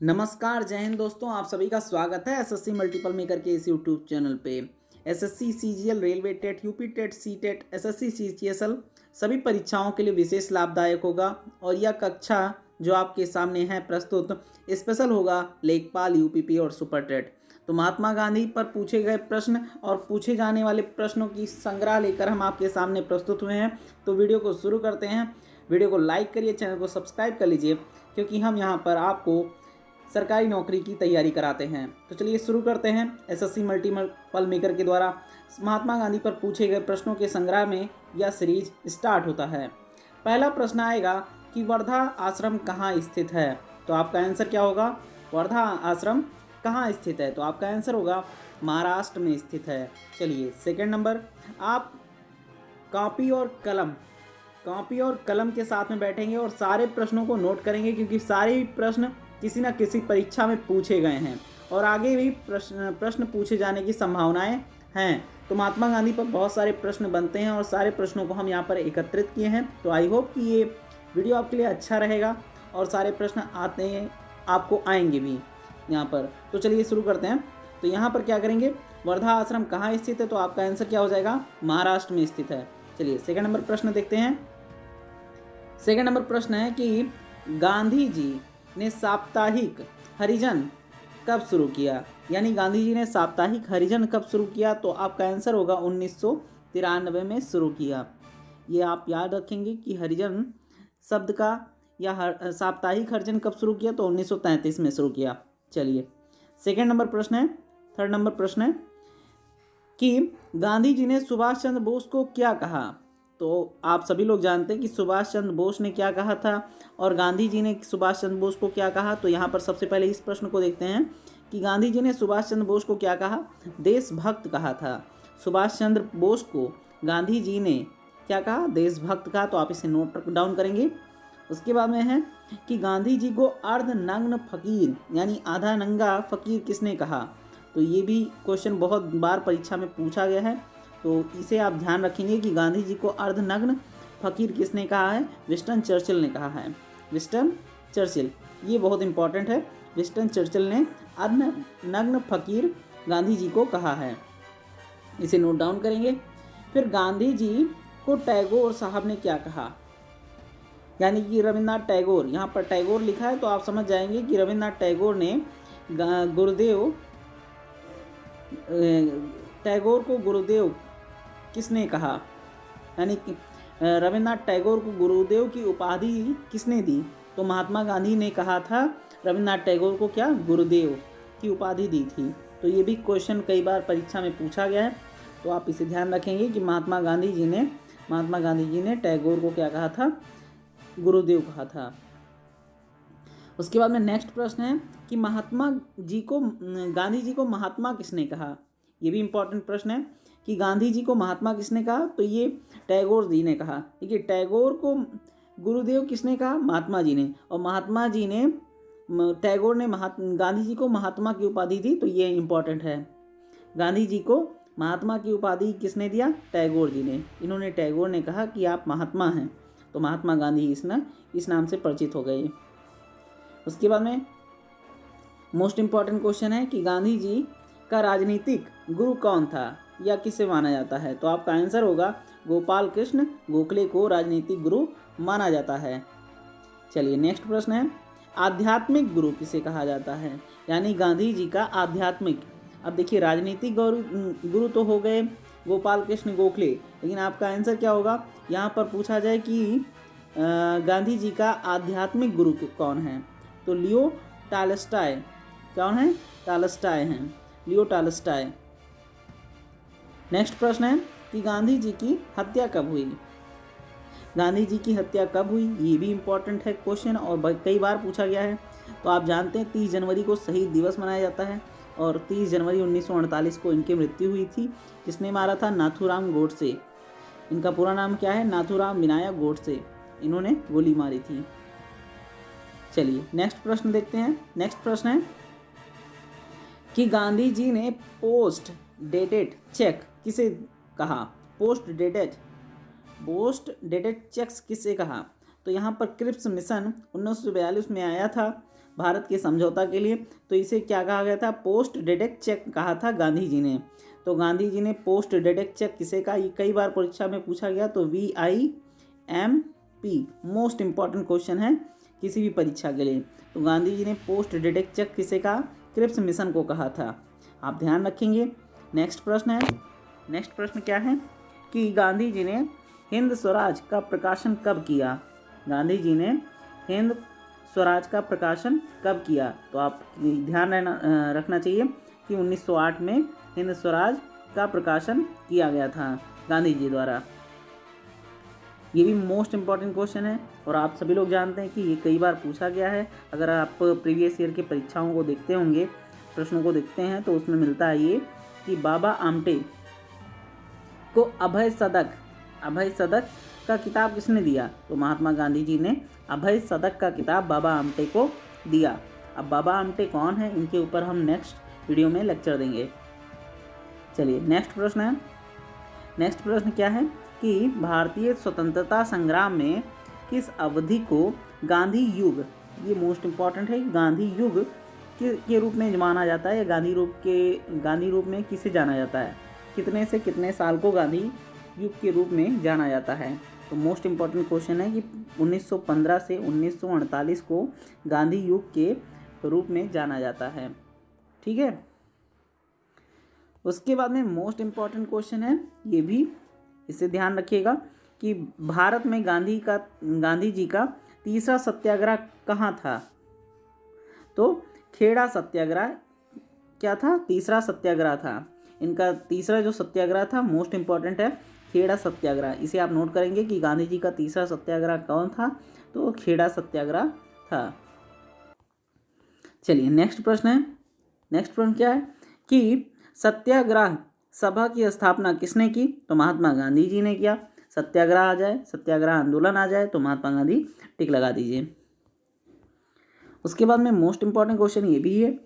नमस्कार, जय हिंद दोस्तों। आप सभी का स्वागत है एसएससी मल्टीपल मेकर के इस यूट्यूब चैनल पे। SSC CGL, railway TET, UP TET, C TET, SSC CGSL सभी परीक्षाओं के लिए विशेष लाभदायक होगा और यह कक्षा जो आपके सामने है प्रस्तुत स्पेशल होगा लेखपाल, यूपीपी और सुपर टेट। तो महात्मा गांधी पर पूछे गए प्रश्न और पूछे जाने वाले प्रश्नों की संग्रह लेकर हम आपके सामने प्रस्तुत हुए हैं। तो वीडियो को शुरू करते हैं। वीडियो को लाइक करिए, चैनल को सब्सक्राइब कर लीजिए, क्योंकि हम यहाँ पर आपको सरकारी नौकरी की तैयारी कराते हैं। तो चलिए शुरू करते हैं। एसएससी मल्टीपल मेकर के द्वारा महात्मा गांधी पर पूछे गए प्रश्नों के संग्रह में यह सीरीज स्टार्ट होता है। पहला प्रश्न आएगा कि वर्धा आश्रम कहाँ स्थित है। तो आपका आंसर क्या होगा? वर्धा आश्रम कहाँ स्थित है? तो आपका आंसर होगा महाराष्ट्र में स्थित है। चलिए सेकंड नंबर, आप कॉपी और कलम के साथ में बैठेंगे और सारे प्रश्नों को नोट करेंगे, क्योंकि सारे प्रश्न किसी न किसी परीक्षा में पूछे गए हैं और आगे भी प्रश्न पूछे जाने की संभावनाएं हैं। तो महात्मा गांधी पर बहुत सारे प्रश्न बनते हैं और सारे प्रश्नों को हम यहाँ पर एकत्रित किए हैं। तो आई होप कि ये वीडियो आपके लिए अच्छा रहेगा और सारे प्रश्न आते हैं, आपको आएंगे भी यहाँ पर। तो चलिए शुरू करते हैं। तो यहाँ पर क्या करेंगे, वर्धा आश्रम कहाँ स्थित है? तो आपका आंसर क्या हो जाएगा? महाराष्ट्र में स्थित है। चलिए सेकंड नंबर प्रश्न देखते हैं। सेकंड नंबर प्रश्न है कि गांधी जी ने साप्ताहिक हरिजन कब शुरू किया? यानी गांधी जी ने साप्ताहिक हरिजन कब शुरू किया? तो आपका आंसर होगा 1993 में शुरू किया। ये आप याद रखेंगे कि हरिजन शब्द का या साप्ताहिक हरिजन कब शुरू किया? तो 1933 में शुरू किया। चलिए सेकंड नंबर प्रश्न है, थर्ड नंबर प्रश्न है कि गांधी जी ने सुभाष चंद्र बोस को क्या कहा? तो आप सभी लोग जानते हैं कि सुभाष चंद्र बोस ने क्या कहा था और गांधी जी ने सुभाष चंद्र बोस को क्या कहा। तो यहाँ पर सबसे पहले इस प्रश्न को देखते हैं कि गांधी जी ने सुभाष चंद्र बोस को क्या कहा? देशभक्त कहा था। सुभाष चंद्र बोस को गांधी जी ने क्या कहा? देशभक्त कहा। तो आप इसे नोट डाउन करेंगे। उसके बाद में है कि गांधी जी को अर्धनग्न फकीर यानी आधा नंगा फकीर किसने कहा? तो ये भी क्वेश्चन बहुत बार परीक्षा में पूछा गया है, तो इसे आप ध्यान रखेंगे कि गांधी जी को अर्धनग्न फकीर किसने कहा है? विंस्टन चर्चिल ने कहा है। विंस्टन चर्चिल, ये बहुत इंपॉर्टेंट है। विंस्टन चर्चिल ने अर्धनग्न फकीर गांधी जी को कहा है। इसे नोट डाउन करेंगे। फिर गांधी जी को टैगोर साहब ने क्या कहा? यानी कि रविन्द्रनाथ टैगोर, यहाँ पर टैगोर लिखा है तो आप समझ जाएंगे कि रविन्द्रनाथ टैगोर को गुरुदेव किसने कहा? यानी कि रविन्द्रनाथ टैगोर को गुरुदेव की उपाधि किसने दी? तो महात्मा गांधी ने कहा था रविन्द्रनाथ टैगोर को क्या? गुरुदेव की उपाधि दी थी। तो ये भी क्वेश्चन कई बार परीक्षा में पूछा गया है, तो आप इसे ध्यान रखेंगे कि महात्मा गांधी जी ने टैगोर को क्या कहा था? गुरुदेव कहा था। उसके बाद में नेक्स्ट प्रश्न है कि गांधी जी को महात्मा किसने कहा? ये भी इंपॉर्टेंट प्रश्न है कि गांधी जी को महात्मा किसने कहा? तो ये टैगोर जी ने कहा। देखिए, टैगोर को गुरुदेव किसने कहा? महात्मा जी ने। और गांधी जी को महात्मा की उपाधि दी, तो ये इंपॉर्टेंट है। गांधी जी को महात्मा की उपाधि किसने दिया? टैगोर जी ने। इन्होंने टैगोर ने कहा कि आप महात्मा हैं, तो महात्मा गांधी इस नाम से परिचित हो गए। उसके बाद में मोस्ट इंपॉर्टेंट क्वेश्चन है कि गांधी जी का राजनीतिक गुरु कौन था या किसे माना जाता है? तो आपका आंसर होगा गोपाल कृष्ण गोखले को राजनीतिक गुरु माना जाता है। चलिए नेक्स्ट प्रश्न है, आध्यात्मिक गुरु किसे कहा जाता है? यानी गांधी जी का आध्यात्मिक। अब देखिए, राजनीतिक गुरु तो हो गए गोपाल कृष्ण गोखले, लेकिन आपका आंसर क्या होगा? यहाँ पर पूछा जाए कि गांधी जी का आध्यात्मिक गुरु कौन है? तो लियो टॉलस्टॉय। कौन है? टॉलस्टॉय हैं, लियो टॉलस्टॉय। नेक्स्ट प्रश्न है कि गांधी जी की हत्या कब हुई? गांधी जी की हत्या कब हुई? ये भी इंपॉर्टेंट है क्वेश्चन और कई बार पूछा गया है। तो आप जानते हैं 30 जनवरी को शहीद दिवस मनाया जाता है और 30 जनवरी 1948 को इनकी मृत्यु हुई थी। किसने मारा था? नाथूराम गोडसे। इनका पूरा नाम क्या है? नाथूराम विनायक गोडसे। इन्होंने गोली मारी थी। चलिए नेक्स्ट प्रश्न देखते हैं। नेक्स्ट प्रश्न है कि गांधी जी ने पोस्ट डेटेड चेक किसे कहा? पोस्ट डेटेड चेक्स किसे कहा? तो यहाँ पर क्रिप्स मिशन 1942 में आया था भारत के समझौता के लिए। तो इसे क्या कहा गया था, पोस्ट डिडक्ट चेक कहा था गांधी जी ने। तो गांधी जी ने पोस्ट डिडक्ट चेक किसे कहा, ये कई बार परीक्षा में पूछा गया। तो VIMP मोस्ट इंपॉर्टेंट क्वेश्चन है किसी भी परीक्षा के लिए। तो गांधी जी ने पोस्ट डिडक्ट चेक किसे कहा, क्रिप्स मिशन को कहा था, आप ध्यान रखेंगे। नेक्स्ट प्रश्न है, नेक्स्ट प्रश्न क्या है कि गांधी जी ने हिंद स्वराज का प्रकाशन कब किया। गांधी जी ने हिंद स्वराज का प्रकाशन कब किया। तो आप ध्यान रखना चाहिए कि 1908 में हिंद स्वराज का प्रकाशन किया गया था गांधी जी द्वारा। ये भी मोस्ट इम्पॉर्टेंट क्वेश्चन है और आप सभी लोग जानते हैं कि ये कई बार पूछा गया है। अगर आप प्रीवियस ईयर के परीक्षाओं को देखते होंगे, प्रश्नों को देखते हैं, तो उसमें मिलता है ये कि बाबा आमटे को अभय सदक का किताब किसने दिया। तो महात्मा गांधी जी ने अभय सदक का किताब बाबा आमटे को दिया। अब बाबा आमटे कौन है, इनके ऊपर हम नेक्स्ट वीडियो में लेक्चर देंगे। चलिए नेक्स्ट प्रश्न है, नेक्स्ट प्रश्न क्या है कि भारतीय स्वतंत्रता संग्राम में किस अवधि को गांधी युग, ये मोस्ट इम्पॉर्टेंट है, गांधी युग के रूप में माना जाता है, या गांधी रूप में किसे जाना जाता है, कितने से कितने साल को गांधी युग के रूप में जाना जाता है। तो मोस्ट इम्पॉर्टेंट क्वेश्चन है कि 1915 से 1948 को गांधी युग के रूप में जाना जाता है। ठीक है, उसके बाद में मोस्ट इम्पॉर्टेंट क्वेश्चन है, ये भी इसे ध्यान रखिएगा कि भारत में गांधी जी का तीसरा सत्याग्रह कहाँ था। तो खेड़ा सत्याग्रह क्या था, तीसरा सत्याग्रह था। इनका तीसरा जो सत्याग्रह था मोस्ट इम्पॉर्टेंट है, खेड़ा सत्याग्रह। इसे आप नोट करेंगे कि गांधी जी का तीसरा सत्याग्रह कौन था, तो खेड़ा सत्याग्रह था। चलिए नेक्स्ट प्रश्न है, नेक्स्ट प्रश्न क्या है कि सत्याग्रह सभा की स्थापना किसने की। तो महात्मा गांधी जी ने किया। सत्याग्रह आ जाए, सत्याग्रह आंदोलन आ जाए तो महात्मा गांधी टिक लगा दीजिए। उसके बाद में मोस्ट इम्पॉर्टेंट क्वेश्चन ये भी है,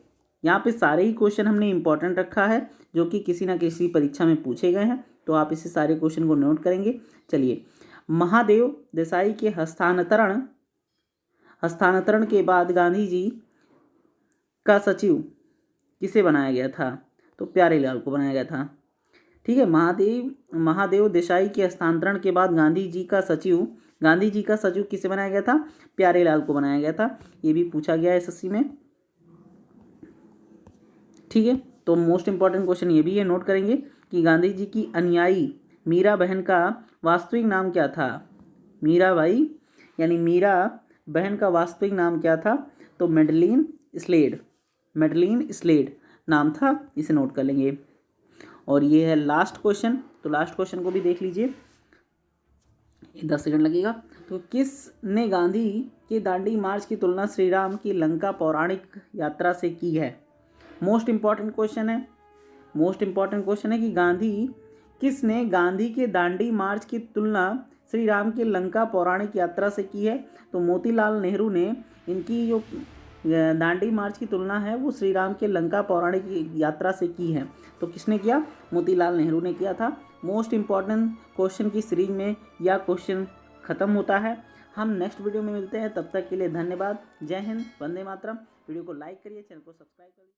यहाँ पे सारे ही क्वेश्चन हमने इम्पॉर्टेंट रखा है जो कि किसी ना किसी परीक्षा में पूछे गए हैं, तो आप इसे सारे क्वेश्चन को नोट करेंगे। चलिए, महादेव देसाई के हस्तांतरण के बाद गांधी जी का सचिव किसे बनाया गया था। तो प्यारेलाल को बनाया गया था। ठीक है, महादेव देसाई के हस्तांतरण के बाद गांधी जी का सचिव किसे बनाया गया था, प्यारेलाल को बनाया गया था। ये भी पूछा गया है एसएससी में। ठीक है, तो मोस्ट इम्पॉर्टेंट क्वेश्चन ये भी है, नोट करेंगे कि गांधी जी की अनुयायी मीरा बहन का वास्तविक नाम क्या था। मीराबाई यानी मीरा बहन का वास्तविक नाम क्या था। तो मेडलिन स्लेड नाम था, इसे नोट कर लेंगे। और ये है लास्ट क्वेश्चन, तो लास्ट क्वेश्चन को भी देख लीजिए, 10 सेकंड लगेगा। तो किसने गांधी के दांडी मार्च की तुलना श्री राम की लंका पौराणिक यात्रा से की है। मोस्ट इम्पॉर्टेंट क्वेश्चन है, मोस्ट इम्पॉर्टेंट क्वेश्चन है कि किसने गांधी के दांडी मार्च की तुलना श्री राम की लंका पौराणिक यात्रा से की है। तो मोतीलाल नेहरू ने इनकी जो दांडी मार्च की तुलना है वो श्री राम के लंका पौराणिक यात्रा से की है। तो किसने किया, मोतीलाल नेहरू ने किया था। मोस्ट इम्पॉर्टेंट क्वेश्चन की सीरीज में यह क्वेश्चन खत्म होता है। हम नेक्स्ट वीडियो में मिलते हैं, तब तक के लिए धन्यवाद। जय हिंद, वंदे मातरम। वीडियो को लाइक करिए, चैनल को सब्सक्राइब करिए।